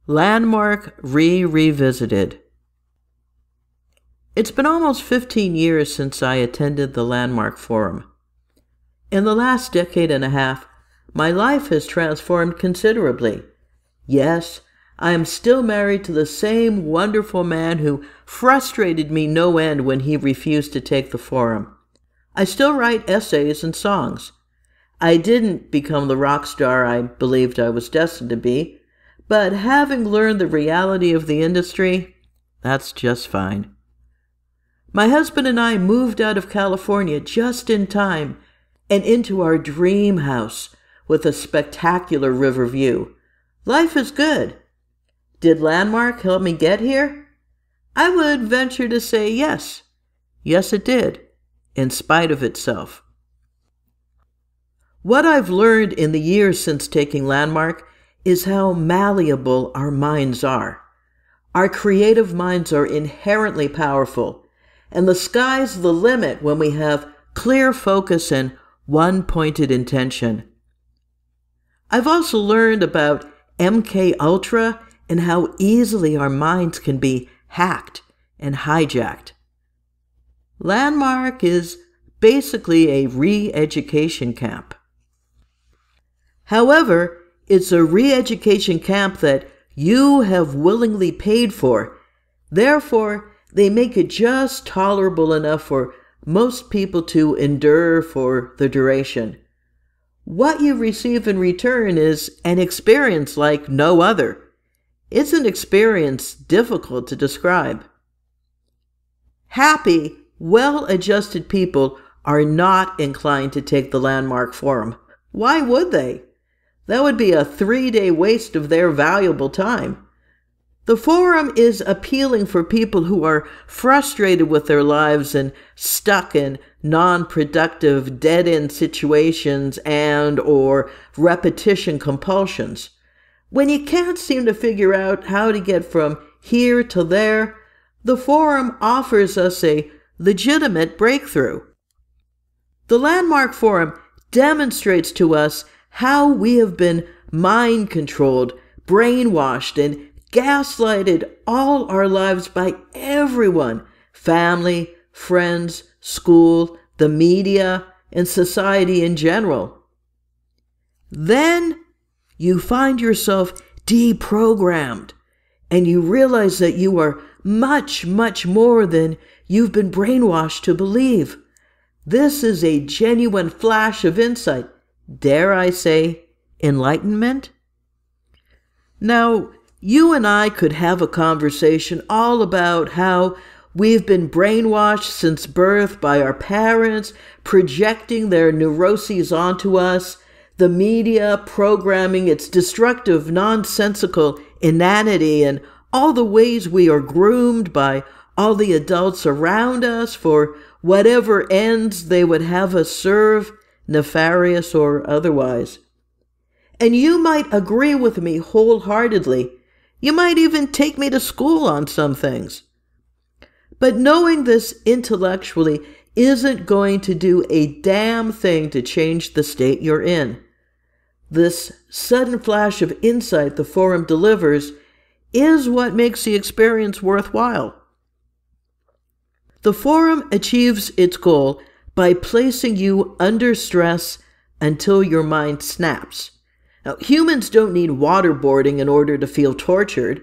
Landmark Revisited. It's been almost 15 years since I attended the Landmark Forum. In the last decade and a half, my life has transformed considerably. Yes, I am still married to the same wonderful man who frustrated me no end when he refused to take the forum. I still write essays and songs. I didn't become the rock star I believed I was destined to be, but having learned the reality of the industry, that's just fine. My husband and I moved out of California just in time and into our dream house with a spectacular river view. Life is good. Did Landmark help me get here? I would venture to say yes. Yes, it did, in spite of itself. What I've learned in the years since taking Landmark is how malleable our minds are. Our creative minds are inherently powerful, and the sky's the limit when we have clear focus and one-pointed intention. I've also learned about MK Ultra and how easily our minds can be hacked and hijacked. Landmark is basically a re-education camp. However, it's a re-education camp that you have willingly paid for. Therefore, they make it just tolerable enough for most people to endure for the duration. What you receive in return is an experience like no other. It's an experience difficult to describe. Happy, well-adjusted people are not inclined to take the Landmark Forum. Why would they? That would be a 3-day waste of their valuable time. The forum is appealing for people who are frustrated with their lives and stuck in non-productive, dead-end situations and/or repetition compulsions. When you can't seem to figure out how to get from here to there, the forum offers us a legitimate breakthrough. The Landmark Forum demonstrates to us how we have been mind-controlled, brainwashed, and gaslighted all our lives by everyone: family, friends, school, the media, and society in general. Then you find yourself deprogrammed, and you realize that you are much, much more than you've been brainwashed to believe. This is a genuine flash of insight. Dare I say, enlightenment? Now, you and I could have a conversation all about how we've been brainwashed since birth by our parents, projecting their neuroses onto us, the media programming its destructive, nonsensical inanity, and all the ways we are groomed by all the adults around us for whatever ends they would have us serve, nefarious or otherwise. And you might agree with me wholeheartedly. You might even take me to school on some things. But knowing this intellectually isn't going to do a damn thing to change the state you're in. This sudden flash of insight the forum delivers is what makes the experience worthwhile. The forum achieves its goal by placing you under stress until your mind snaps. Now, humans don't need waterboarding in order to feel tortured.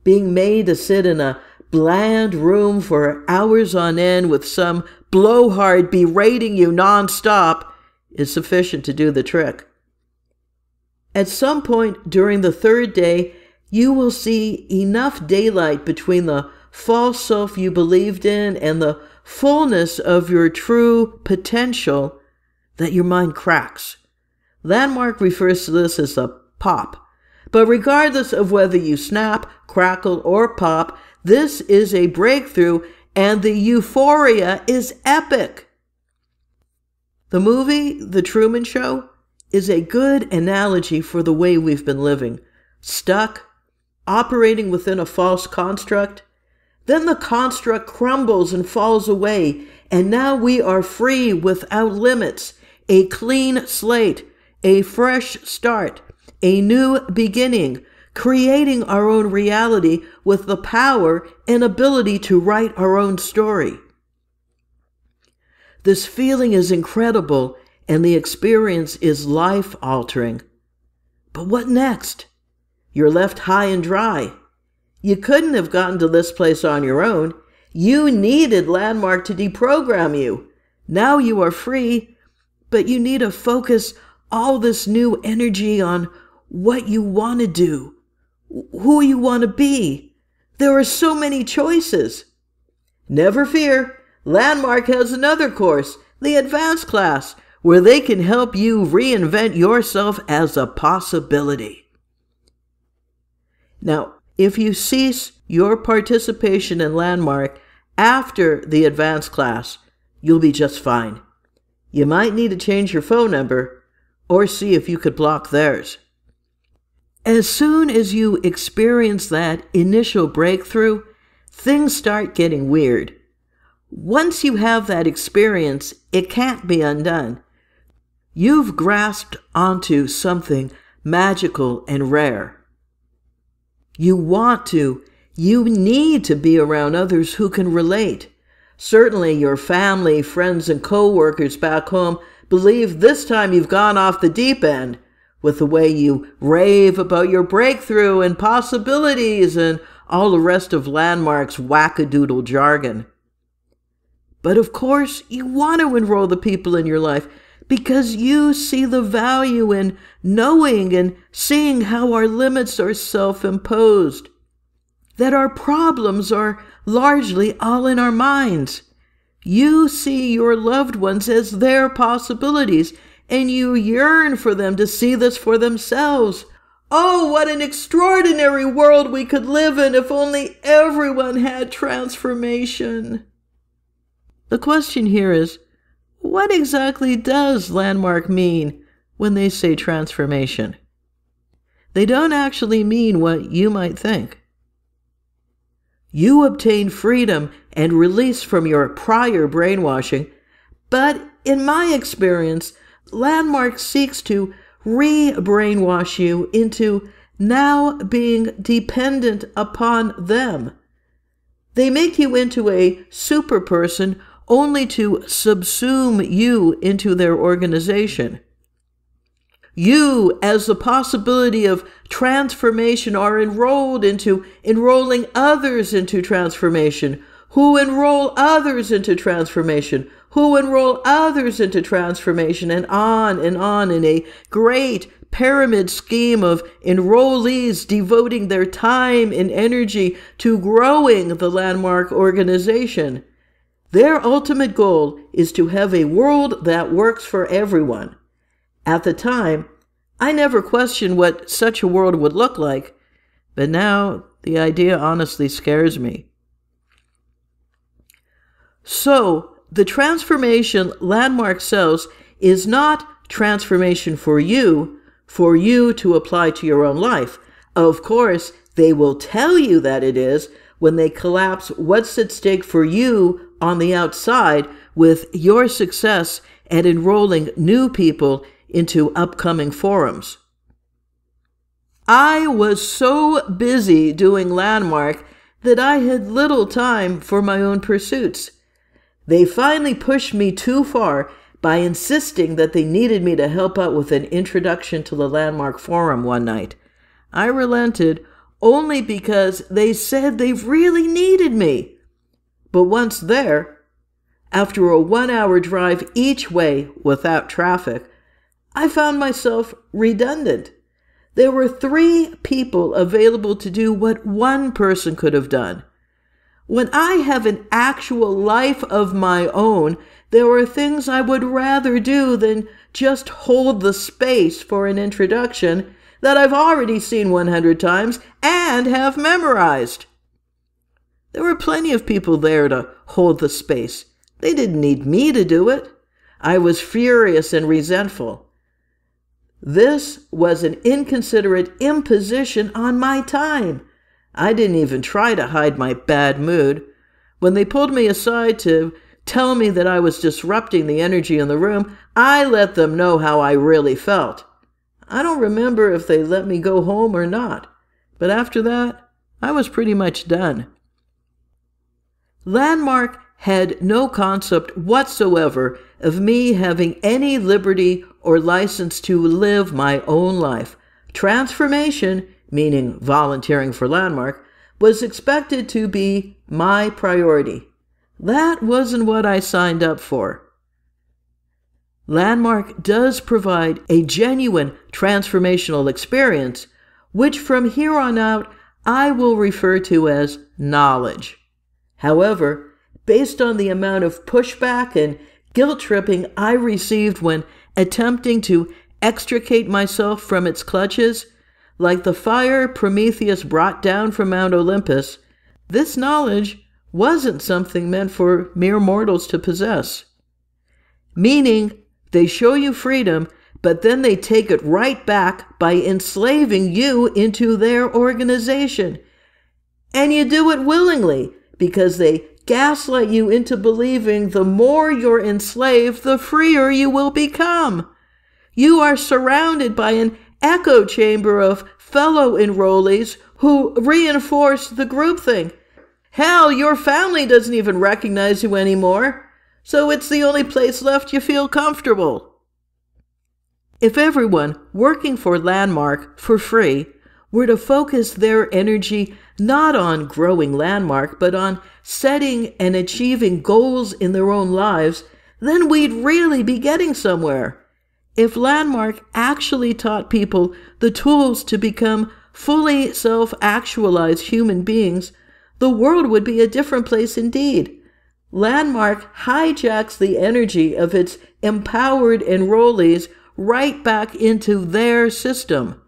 Being made to sit in a bland room for hours on end with some blowhard berating you nonstop is sufficient to do the trick. At some point during the 3rd day, you will see enough daylight between the false self you believed in and the fullness of your true potential that your mind cracks. Landmark refers to this as a pop. But regardless of whether you snap, crackle, or pop, this is a breakthrough, and the euphoria is epic. The movie, The Truman Show, is a good analogy for the way we've been living. Stuck, operating within a false construct. Then the construct crumbles and falls away, and now we are free without limits, a clean slate, a fresh start, a new beginning, creating our own reality with the power and ability to write our own story. This feeling is incredible, and the experience is life-altering. But what next? You're left high and dry. You couldn't have gotten to this place on your own. You needed Landmark to deprogram you. Now you are free, but you need to focus all this new energy on what you want to do, who you want to be. There are so many choices. Never fear. Landmark has another course, the advanced class, where they can help you reinvent yourself as a possibility. Now, if you cease your participation in Landmark after the advanced class, you'll be just fine. You might need to change your phone number or see if you could block theirs. As soon as you experience that initial breakthrough, things start getting weird. Once you have that experience, it can't be undone. You've grasped onto something magical and rare. You need to be around others who can relate. Certainly your family, friends, and co-workers back home believe this time you've gone off the deep end with the way you rave about your breakthrough and possibilities and all the rest of Landmark's wackadoodle jargon. But of course, you want to enroll the people in your life because you see the value in knowing and seeing how our limits are self-imposed, that our problems are largely all in our minds. You see your loved ones as their possibilities, and you yearn for them to see this for themselves. Oh, what an extraordinary world we could live in if only everyone had transformation. The question here is, what exactly does Landmark mean when they say transformation? They don't actually mean what you might think. You obtain freedom and release from your prior brainwashing, but in my experience, Landmark seeks to re-brainwash you into now being dependent upon them. They make you into a super person only to subsume you into their organization. You, as the possibility of transformation, are enrolled into enrolling others into transformation, who enroll others into transformation, who enroll others into transformation, and on in a great pyramid scheme of enrollees devoting their time and energy to growing the Landmark organization. Their ultimate goal is to have a world that works for everyone. At the time, I never questioned what such a world would look like, but now the idea honestly scares me. So, the transformation Landmark sells is not transformation for you to apply to your own life. Of course, they will tell you that it is when they collapse what's at stake for you on the outside with your success at enrolling new people into upcoming forums. I was so busy doing Landmark that I had little time for my own pursuits. They finally pushed me too far by insisting that they needed me to help out with an introduction to the Landmark forum one night. I relented only because they said they really needed me. But once there, after a 1-hour drive each way without traffic, I found myself redundant. There were 3 people available to do what one person could have done. When I have an actual life of my own, there are things I would rather do than just hold the space for an introduction that I've already seen 100 times and have memorized. There were plenty of people there to hold the space. They didn't need me to do it. I was furious and resentful. This was an inconsiderate imposition on my time. I didn't even try to hide my bad mood. When they pulled me aside to tell me that I was disrupting the energy in the room, I let them know how I really felt. I don't remember if they let me go home or not. But after that, I was pretty much done. Landmark had no concept whatsoever of me having any liberty or license to live my own life. Transformation, meaning volunteering for Landmark, was expected to be my priority. That wasn't what I signed up for. Landmark does provide a genuine transformational experience, which from here on out I will refer to as knowledge. However, based on the amount of pushback and guilt-tripping I received when attempting to extricate myself from its clutches, like the fire Prometheus brought down from Mount Olympus, this knowledge wasn't something meant for mere mortals to possess. Meaning, they show you freedom, but then they take it right back by enslaving you into their organization. And you do it willingly, because they gaslight you into believing the more you're enslaved, the freer you will become. You are surrounded by an echo chamber of fellow enrollees who reinforce the groupthink. Hell, your family doesn't even recognize you anymore, so it's the only place left you feel comfortable. If everyone working for Landmark for free were to focus their energy not on growing Landmark, but on setting and achieving goals in their own lives, then we'd really be getting somewhere. If Landmark actually taught people the tools to become fully self-actualized human beings, the world would be a different place indeed. Landmark hijacks the energy of its empowered enrollees right back into their system.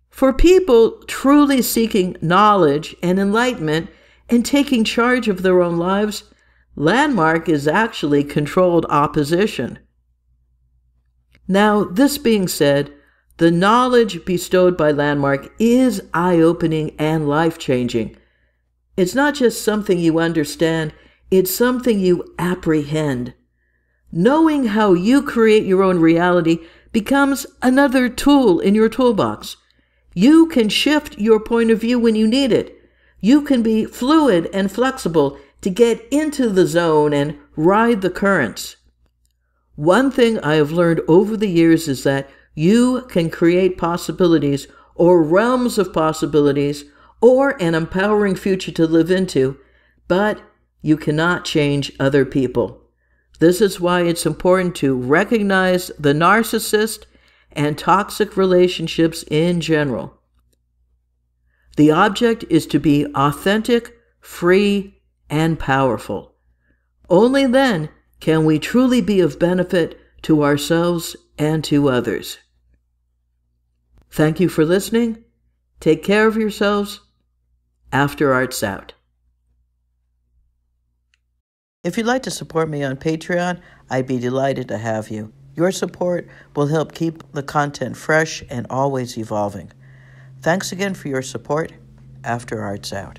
For people truly seeking knowledge and enlightenment and taking charge of their own lives, Landmark is actually controlled opposition. Now, this being said, the knowledge bestowed by Landmark is eye-opening and life-changing. It's not just something you understand, it's something you apprehend. Knowing how you create your own reality becomes another tool in your toolbox. You can shift your point of view when you need it. You can be fluid and flexible to get into the zone and ride the currents. One thing I have learned over the years is that you can create possibilities or realms of possibilities or an empowering future to live into, but you cannot change other people. This is why it's important to recognize the narcissist and toxic relationships in general. The object is to be authentic, free, and powerful. Only then can we truly be of benefit to ourselves and to others. Thank you for listening. Take care of yourselves. After Arts out. If you'd like to support me on Patreon, I'd be delighted to have you. Your support will help keep the content fresh and always evolving. Thanks again for your support. After Arts out.